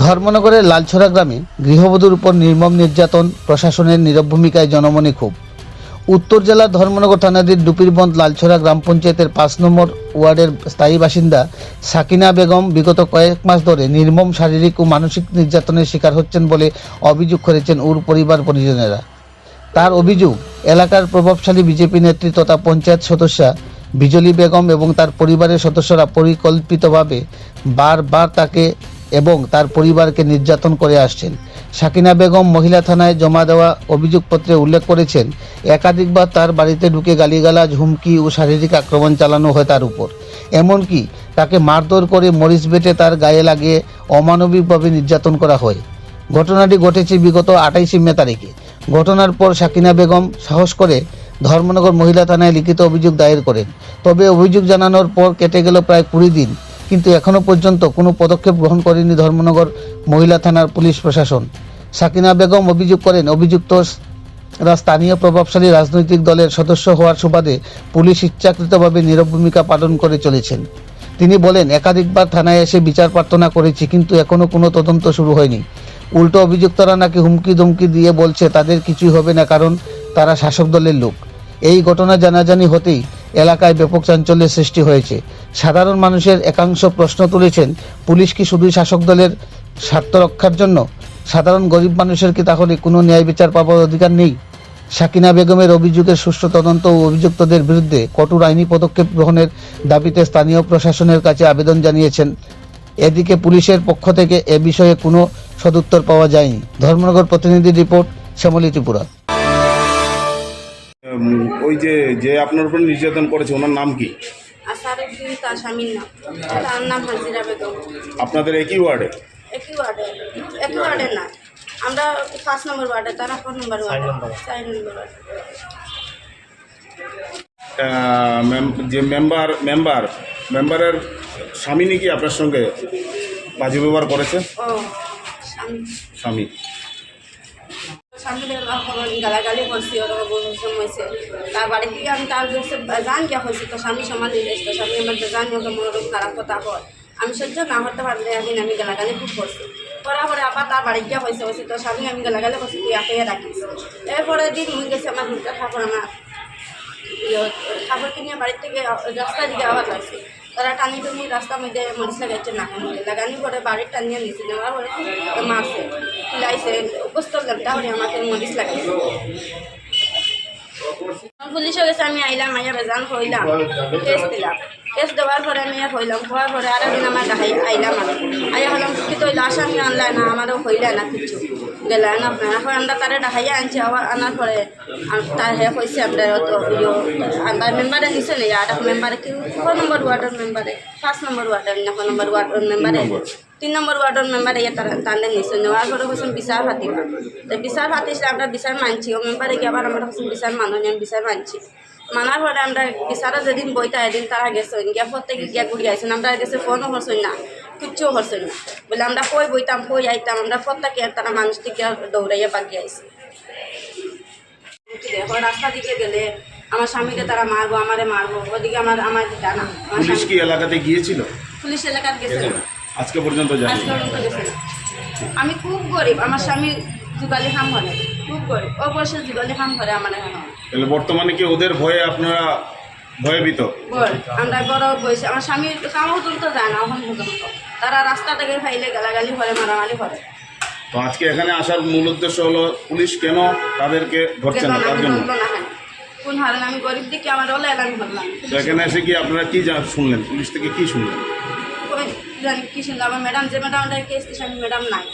ধর্মনগরের লালছড়া গ্রামে গৃহবধূর উপর নির্মম নির্যাতন, প্রশাসনের নীরব ভূমিকায় জনমনে ক্ষোভ। উত্তর জেলার ধর্মনগর থানাধীন ডুপিরবন্দ লালছড়া গ্রাম পঞ্চায়েতের 5 নম্বর ওয়ার্ডের স্থায়ী বাসিন্দা সাকিনা বেগম বিগত কয়েক মাস ধরে নির্মম শারীরিক ও মানসিক নির্যাতনের শিকার হচ্ছেন বলে অভিযোগ করেছেন ওর পরিবার পরিজনেরা। তার অভিযোগ, এলাকার প্রভাবশালী বিজেপি নেত্রী তথা পঞ্চায়েত সদস্যা বিজলি বেগম এবং তার পরিবারের সদস্যরা পরিকল্পিতভাবে বারবার তাকে এবং তার পরিবারকে নির্যাতন করে আসছেন। সাকিনা বেগম মহিলা থানায় জমা দেওয়া অভিযোগপত্রে উল্লেখ করেছেন, একাধিকবার তার বাড়িতে ঢুকে গালিগালাজ, হুমকি ও শারীরিক আক্রমণ চালানো হয় তার উপর। এমনকি তাকে মারধর করে মরিচ বেটে তার গায়ে লাগিয়ে অমানবিকভাবে নির্যাতন করা হয়। ঘটনাটি ঘটেছে বিগত 28 মে তারিখে। ঘটনার পর সাকিনা বেগম সাহস করে ধর্মনগর মহিলা থানায় লিখিত অভিযোগ দায়ের করেন। তবে অভিযোগ জানানোর পর কেটে গেল প্রায় 20 দিন, কিন্তু এখনও পর্যন্ত কোনো পদক্ষেপ গ্রহণ করেনি ধর্মনগর মহিলা থানার পুলিশ প্রশাসন। সাকিনা বেগম অভিযোগ করেন, অভিযুক্তরা স্থানীয় প্রভাবশালী রাজনৈতিক দলের সদস্য হওয়ার সুবাদে পুলিশ ইচ্ছাকৃতভাবে নীরব ভূমিকা পালন করে চলেছেন। তিনি বলেন, একাধিকবার থানায় এসে বিচার প্রার্থনা করেছি, কিন্তু এখনও কোনো তদন্ত শুরু হয়নি। উল্টো অভিযুক্তরা নাকি হুমকি ধমকি দিয়ে বলছে তাদের কিছুই হবে না, কারণ তারা শাসক দলের লোক। এই ঘটনা জানাজানি হতেই এলাকায় ব্যাপক চাঞ্চল্যের সৃষ্টি হয়েছে। সাধারণ মানুষের একাংশ প্রশ্ন তুলেছেন, পুলিশ কি শুধুই শাসক দলের স্বার্থ রক্ষার জন্য? সাধারণ গরিব মানুষের কি তাহলে কোনো ন্যায় বিচার পাওয়ার অধিকার নেই? সাকিনা বেগমের অভিযোগের সুষ্ঠু তদন্ত ও অভিযুক্তদের বিরুদ্ধে কঠোর আইনি পদক্ষেপ গ্রহণের দাবিতে স্থানীয় প্রশাসনের কাছে আবেদন জানিয়েছেন। এদিকে পুলিশের পক্ষ থেকে এ বিষয়ে কোনো সদুত্তর পাওয়া যায়নি। ধর্মনগর প্রতিনিধি রিপোর্ট, শ্যামলী ত্রিপুরা। ওই যে আপনার উপর নির্যাতন করেছে ওনার নাম কি? আসারুদ্দিন, তার স্বামীর নাম, তার নাম হাজিরা বেগম। আপনাদের একই ওয়ার্ডে? একই ওয়ার্ডে না, আমরা 5 নম্বর ওয়ার্ডে, তারা 4 নম্বর ওয়ার্ডে, 4 নম্বর ওয়ার্ডে। যে মেম্বারের স্বামী নাকি আপনার সঙ্গে বাজে ব্যবহার করেছে? ও স্বামী স্বামীদের গালাগালি করছি, ওর হয়েছে তার বাড়ি থেকে। আমি তার কাছে জান গিয়া হয়েছি, তো স্বামী সমাজ তো স্বামী আমার জানি ওকে মনোরোগ খারাপ কথা হয়, আমি সহ্য না করতে পারলে একদিন আমি গালাগালি খুব করছি। করার পরে আবার তার বাড়ি গিয়া হয়েছে তো স্বামী আমি গালাগালি করছি, তুই একে রাখিস। এরপরে দিন হয়ে গেছে আমার দুটো ঠাকুর, আমার ঠাকুরকে নিয়ে বাড়ির থেকে রাস্তার দিকে আবার লাগছে। তারা টানি টানি রাস্তার মধ্যে মরিচ লাগাইছে, নাকের মধ্যে লাগানি করে বাড়ির টানিয়ে নিচে নেওয়ার পরে মারছে, লাইছে উপস্থ তাহলে আমাকে মরিচ লাগাইছে। পুলিশে গেছে, আমি আইলাম, আইয়া বেজান হইলাম, কেস দিলাম। কেস দেওয়ার পরে আমি হইলাম, হওয়ার পরে আর একদিন আমার গাহাই আইলাম, আমি আইয়া হলাম কি তো আসামি আনলাই না, আমারও হইলে না কিছু গেলে না। এখন আমরা তারা ডাকাইয়া আনছি, আবার আনার পরে তার হে হয়েছে আমরা তো আমরা মেম্বারে নিছে না, আর এক মেম্বারে কি 4 নম্বর ওয়ার্ডের মেম্বারে, 5 নম্বর ওয়ার্ডের না, 4 নম্বর ওয়ার্ডের মেম্বারে, 3 নম্বর ওয়ার্ডের মেম্বারে তাদের নিছে নেওয়ার পরে হয়েছেন বিচার ফাতিবা। তো বিচার ফাতিসলে আমরা বিচার মানছি, ও মেম্বারে গিয়ে আবার আমরা হচ্ছেন বিচার মানুষ, আমি বিচার মানছি। মানার পরে আমরা বিচারে যেদিন বইতা এদিন তারা গেছেন গিয়া প্রত্যেকে গিয়া ঘুরে আইসেন, আমরা গেছে ফোনও করছেন না, কিচ্ছুও করছেন না। বলে আমরা কই বইতাম, কই আইতাম, আমরা প্রত্যেকে তারা মানুষ থেকে দৌড়াইয়া বাগিয়ে আইসে। দেখো রাস্তা দিকে গেলে আমার স্বামীকে তারা মারবো, আমারে মারবো, ওদিকে আমার জানা। পুলিশ কি এলাকাতে গিয়েছিল? পুলিশ এলাকার গেছে না, আজকে পর্যন্ত যায়নি। আজকে পর্যন্ত গেছে না। আমি খুব গরিব, আমার স্বামী যুগালি খাম করে, খুব গরিব, ও বয়সে যুগালি খাম করে আমার এখানে। তাহলে বর্তমানে কি ওদের ভয়ে আপনারা ভয়ভীত? আমরা বড় বয়সে আমার স্বামী কামও তুলতে যায় না এখন পর্যন্ত, তারা রাস্তা থেকে ফাইলে গালাগালি করে, মারামারি করে। তো আজকে এখানে আসার মূল উদ্দেশ্য হলো পুলিশ কেন তাদেরকে ধরছে না তার জন্য। কোন হারেন আমি গরিব দিকে আমার হলে আমি বললাম। তো এখানে এসে কি আপনারা কি শুনলেন, পুলিশ থেকে কি শুনলেন? জানি কি শুনলাম, আমার ম্যাডাম যে ম্যাডামটা কেস দিচ্ছে আমি ম্যাডাম নাই।